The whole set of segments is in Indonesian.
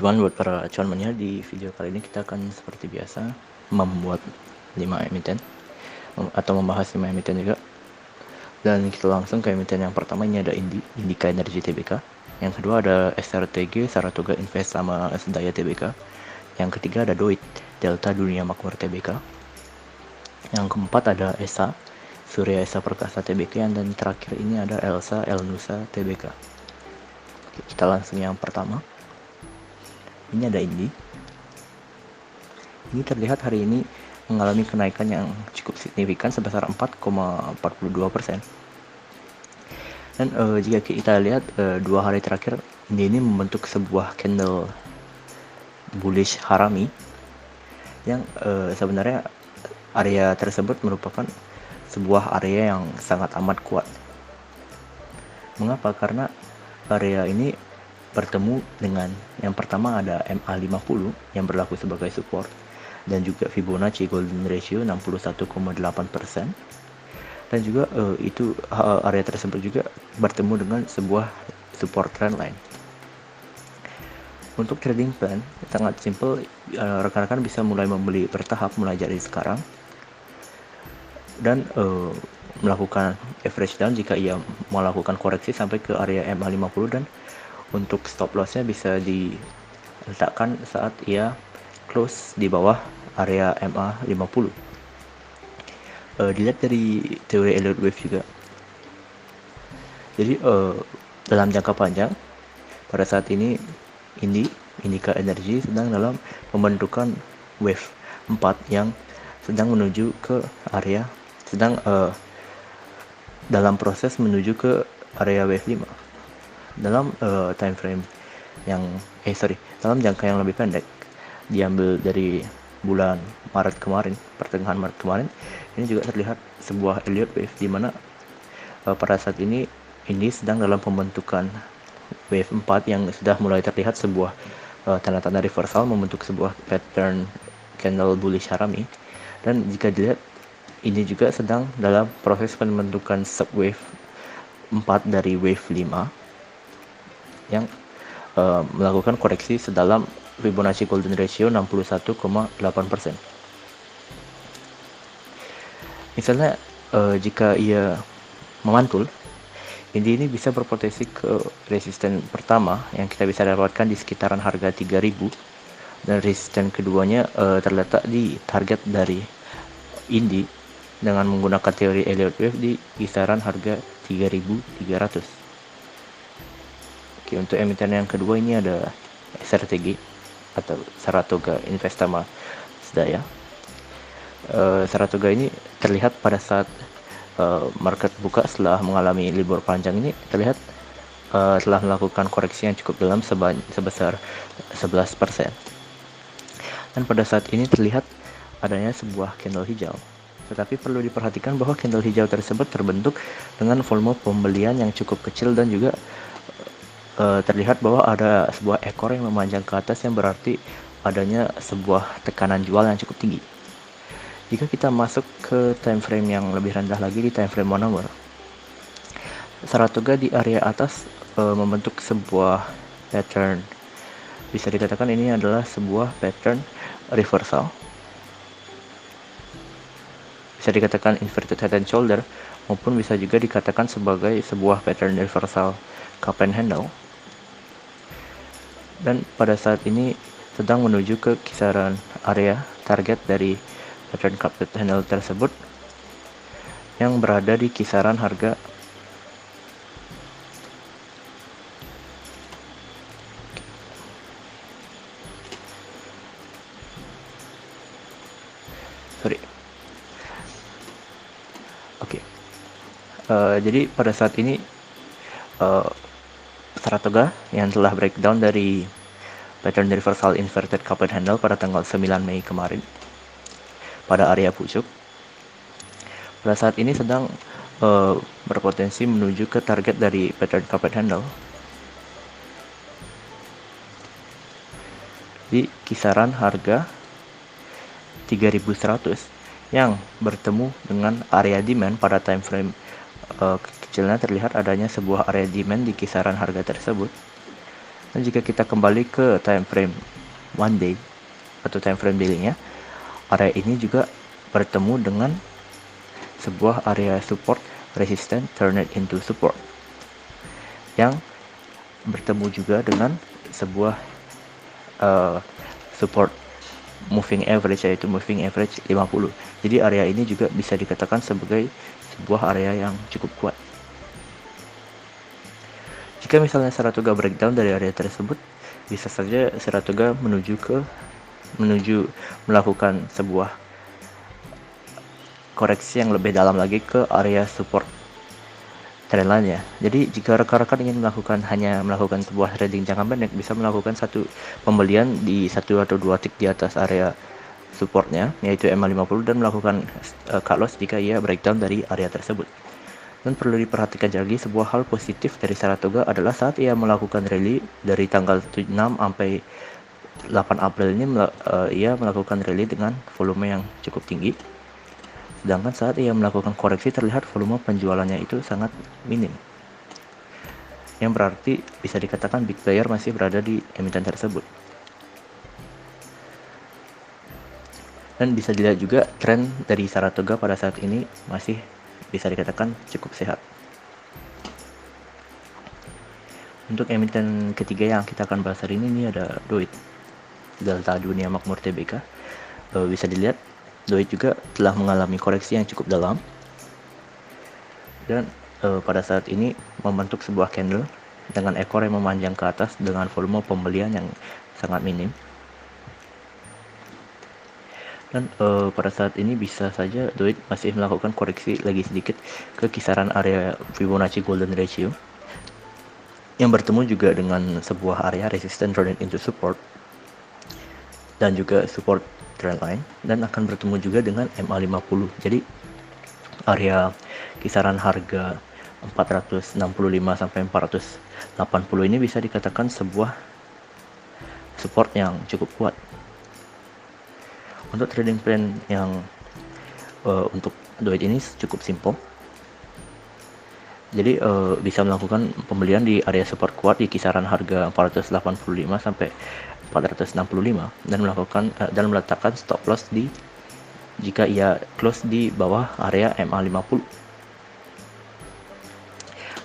teman-teman, buat para cuan mania, di video kali ini kita akan seperti biasa membuat 5 emiten atau membahas 5 emiten juga. Dan kita langsung ke emiten yang pertama. Ini ada Indika Energy Tbk. Yang kedua ada SRTG Saratoga Invest sama Sedaya Tbk. Yang ketiga ada Doit Delta Dunia Makmur Tbk. Yang keempat ada ESA Surya Esa Perkasa Tbk. Dan terakhir ini ada Elsa Elnusa Tbk. Oke, kita langsung yang pertama. Ini ada Indi. Ini terlihat hari ini mengalami kenaikan yang cukup signifikan sebesar 4,42%. Dan jika kita lihat 2 hari terakhir, Indi ini membentuk sebuah candle bullish harami yang sebenarnya area tersebut merupakan sebuah area yang sangat amat kuat. Mengapa? Karena area ini bertemu dengan yang pertama ada MA50 yang berlaku sebagai support, dan juga Fibonacci Golden Ratio 61,8%, dan juga itu area tersebut juga bertemu dengan sebuah support trendline. Untuk trading plan sangat simple, rekan-rekan bisa mulai membeli bertahap mulai dari sekarang dan melakukan average down jika ia melakukan koreksi sampai ke area MA50, dan untuk stop lossnya bisa diletakkan saat ia close di bawah area MA50. Dilihat dari teori Elliott Wave juga. Jadi dalam jangka panjang, pada saat ini Indika Energy sedang dalam pembentukan wave 4 yang sedang menuju ke area, dalam proses menuju ke area wave 5. Dalam time frame dalam jangka yang lebih pendek, diambil dari bulan Maret kemarin, pertengahan Maret kemarin, ini juga terlihat sebuah Elliott Wave di mana pada saat ini sedang dalam pembentukan wave 4 yang sudah mulai terlihat sebuah tanda-tanda reversal membentuk sebuah pattern candle bullish harami. Dan jika dilihat, ini juga sedang dalam proses pembentukan subwave 4 dari wave 5 yang melakukan koreksi sedalam Fibonacci Golden Ratio 61,8%. Misalnya jika ia memantul, ini bisa berpotensi ke resisten pertama yang kita bisa dapatkan di sekitaran harga 3000, dan resisten keduanya terletak di target dari Indi dengan menggunakan teori Elliott Wave di kisaran harga 3300. Oke, untuk emiten yang kedua ini ada SRTG atau Saratoga Invest sama Sedaya. Saratoga ini terlihat pada saat market buka setelah mengalami libur panjang ini terlihat telah melakukan koreksi yang cukup dalam sebesar 11%. Dan pada saat ini terlihat adanya sebuah candle hijau. Tetapi perlu diperhatikan bahwa candle hijau tersebut terbentuk dengan volume pembelian yang cukup kecil, dan juga terlihat bahwa ada sebuah ekor yang memanjang ke atas, yang berarti adanya sebuah tekanan jual yang cukup tinggi. Jika kita masuk ke time frame yang lebih rendah lagi, di time frame 1 hour, Saratoga di area atas membentuk sebuah pattern. Bisa dikatakan ini adalah sebuah pattern reversal. Bisa dikatakan inverted head and shoulder, maupun bisa juga dikatakan sebagai sebuah pattern reversal cup and handle. Dan pada saat ini sedang menuju ke kisaran area target dari pattern cup and handle tersebut, yang berada di kisaran harga jadi pada saat ini Saratoga yang telah breakdown dari pattern reversal inverted cup and handle pada tanggal 9 Mei kemarin pada area pucuk, pada saat ini sedang berpotensi menuju ke target dari pattern cup and handle di kisaran harga 3100, yang bertemu dengan area demand pada time frame kecilnya. Terlihat adanya sebuah area demand di kisaran harga tersebut, Dan jika kita kembali ke time frame one day atau time frame daily-nya, area ini juga bertemu dengan sebuah area support resistance turned into support yang bertemu juga dengan sebuah support moving average, yaitu moving average 50. Jadi area ini juga bisa dikatakan sebagai sebuah area yang cukup kuat. Jika misalnya Saratoga breakdown dari area tersebut, bisa saja Saratoga menuju melakukan sebuah koreksi yang lebih dalam lagi ke area support trendline-nya. Jadi jika rekan-rekan ingin hanya melakukan sebuah trading jangka pendek, bisa melakukan satu pembelian di 1 atau 2 tick di atas area supportnya, yaitu MA50, dan melakukan cut loss jika ia breakdown dari area tersebut. Dan perlu diperhatikan lagi, sebuah hal positif dari Saratoga adalah saat ia melakukan rally dari tanggal 6 sampai 8 April ini, ia melakukan rally dengan volume yang cukup tinggi. Sedangkan saat ia melakukan koreksi, terlihat volume penjualannya itu sangat minim. Yang berarti bisa dikatakan big player masih berada di emiten tersebut. Dan bisa dilihat juga tren dari Saratoga pada saat ini masih bisa dikatakan cukup sehat. Untuk emiten ketiga yang kita akan bahas hari ini ada DOIT, Delta Dunia Makmur Tbk. Bisa dilihat DOIT juga telah mengalami koreksi yang cukup dalam, dan pada saat ini membentuk sebuah candle dengan ekor yang memanjang ke atas dengan volume pembelian yang sangat minim. Dan pada saat ini bisa saja DOIT masih melakukan koreksi lagi sedikit ke kisaran area Fibonacci Golden Ratio yang bertemu juga dengan sebuah area resistance turned into support dan juga support trendline, dan akan bertemu juga dengan MA50. Jadi area kisaran harga 465 sampai 480 ini bisa dikatakan sebuah support yang cukup kuat. Untuk trading plan yang untuk DOIT ini cukup simple. Jadi bisa melakukan pembelian di area support kuat di kisaran harga 485 sampai 465 dan meletakkan stop loss jika ia close di bawah area MA50.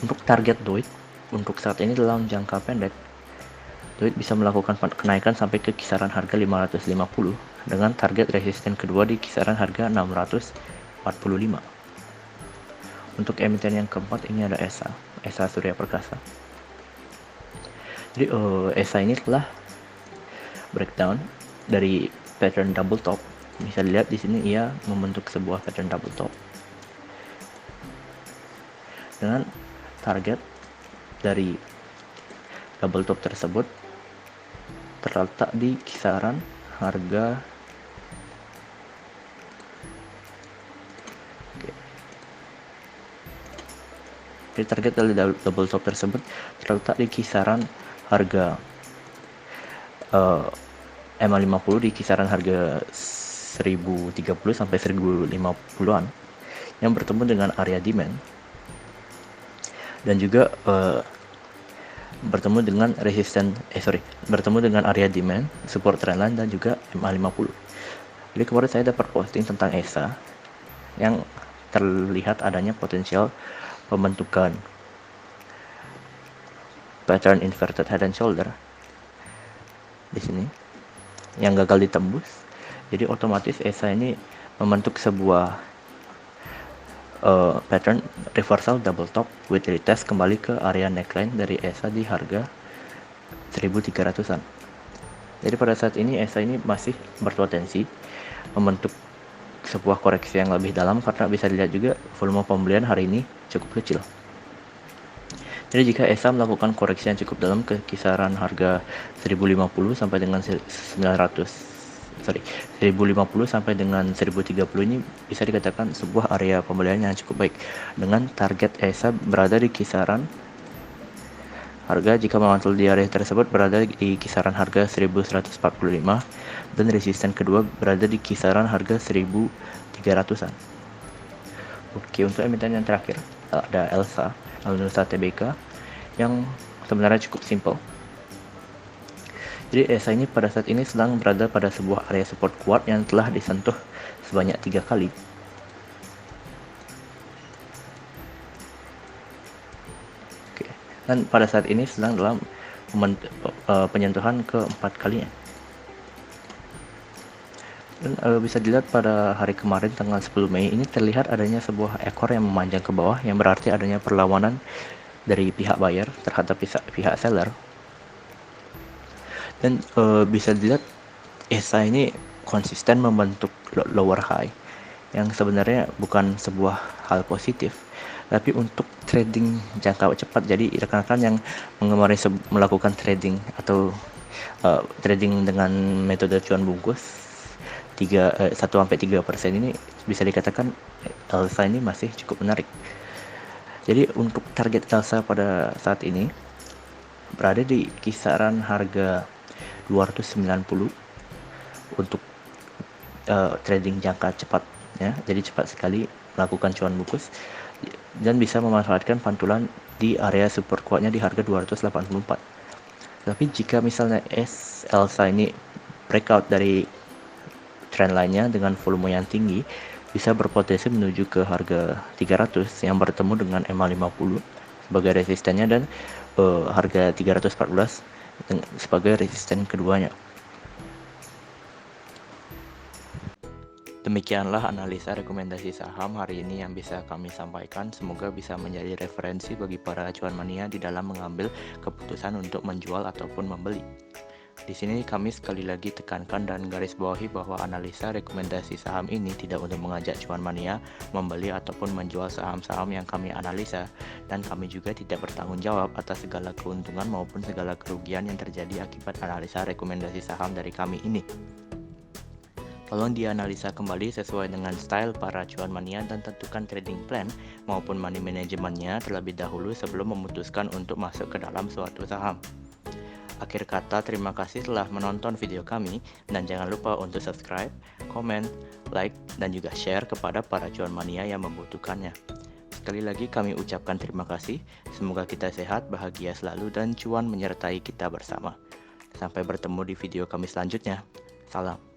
Untuk target DOIT untuk saat ini dalam jangka pendek, DOIT bisa melakukan kenaikan sampai ke kisaran harga 550 dengan target resisten kedua di kisaran harga 645. Untuk emiten yang keempat ini ada ESA Surya Perkasa. Jadi ESA ini telah breakdown dari pattern double top. Bisa dilihat di sini ia membentuk sebuah pattern double top dengan target dari double top tersebut terletak di kisaran harga Jadi target dari double top tersebut terletak di kisaran harga MA50 di kisaran harga 1030 sampai 1050-an yang bertemu dengan area demand, dan juga bertemu dengan area demand, support trendline, dan juga MA50. Jadi kemarin saya dapat posting tentang ESA yang terlihat adanya potensial pembentukan pattern inverted head and shoulder di sini yang gagal ditembus. Jadi otomatis ESA ini membentuk sebuah pattern reversal double top with retest kembali ke area neckline dari ESA di harga 1300-an. Jadi pada saat ini ESA ini masih berpotensi membentuk sebuah koreksi yang lebih dalam karena bisa dilihat juga volume pembelian hari ini cukup kecil. Jadi jika ESA melakukan koreksi yang cukup dalam ke kisaran harga 1050 sampai dengan 1050 sampai dengan 1030 ini bisa dikatakan sebuah area pembelian yang cukup baik, dengan target ESA berada di kisaran harga, jika memantul di area tersebut, berada di kisaran harga 1145 dan resisten kedua berada di kisaran harga 1300-an. Oke, untuk emiten yang terakhir ada Elsa Nusa Tbk yang sebenarnya cukup simple. Jadi ESA ini pada saat ini sedang berada pada sebuah area support kuat yang telah disentuh sebanyak 3 kali. Oke. Dan pada saat ini sedang dalam penyentuhan keempat kalinya. Dan bisa dilihat pada hari kemarin tanggal 10 Mei ini terlihat adanya sebuah ekor yang memanjang ke bawah, yang berarti adanya perlawanan dari pihak buyer terhadap pihak seller. Dan bisa dilihat ESA ini konsisten membentuk lower high, yang sebenarnya bukan sebuah hal positif, tapi untuk trading jangka cepat. Jadi rekan-rekan yang mengemari melakukan trading atau trading dengan metode cuan bungkus 1-3% ini, bisa dikatakan ELSA ini masih cukup menarik. Jadi untuk target ELSA pada saat ini berada di kisaran harga 290 untuk trading jangka cepat ya. Jadi cepat sekali melakukan cuan bungkus dan bisa memanfaatkan pantulan di area support kuatnya di harga 284. Tapi jika misalnya ELSA ini breakout dari trend lainnya dengan volume yang tinggi, bisa berpotensi menuju ke harga 300 yang bertemu dengan EMA 50 sebagai resistennya, dan harga 314 sebagai resisten keduanya. Demikianlah analisa rekomendasi saham hari ini yang bisa kami sampaikan. Semoga bisa menjadi referensi bagi para cuan mania di dalam mengambil keputusan untuk menjual ataupun membeli. Di sini kami sekali lagi tekankan dan garis bawahi bahwa analisa rekomendasi saham ini tidak untuk mengajak cuan mania membeli ataupun menjual saham-saham yang kami analisa, dan kami juga tidak bertanggung jawab atas segala keuntungan maupun segala kerugian yang terjadi akibat analisa rekomendasi saham dari kami ini. Tolong dianalisa kembali sesuai dengan style para cuan mania dan tentukan trading plan maupun money manajemennya terlebih dahulu sebelum memutuskan untuk masuk ke dalam suatu saham. Akhir kata, terima kasih telah menonton video kami, dan jangan lupa untuk subscribe, komen, like, dan juga share kepada para cuan mania yang membutuhkannya. Sekali lagi kami ucapkan terima kasih, semoga kita sehat, bahagia selalu, dan cuan menyertai kita bersama. Sampai bertemu di video kami selanjutnya. Salam.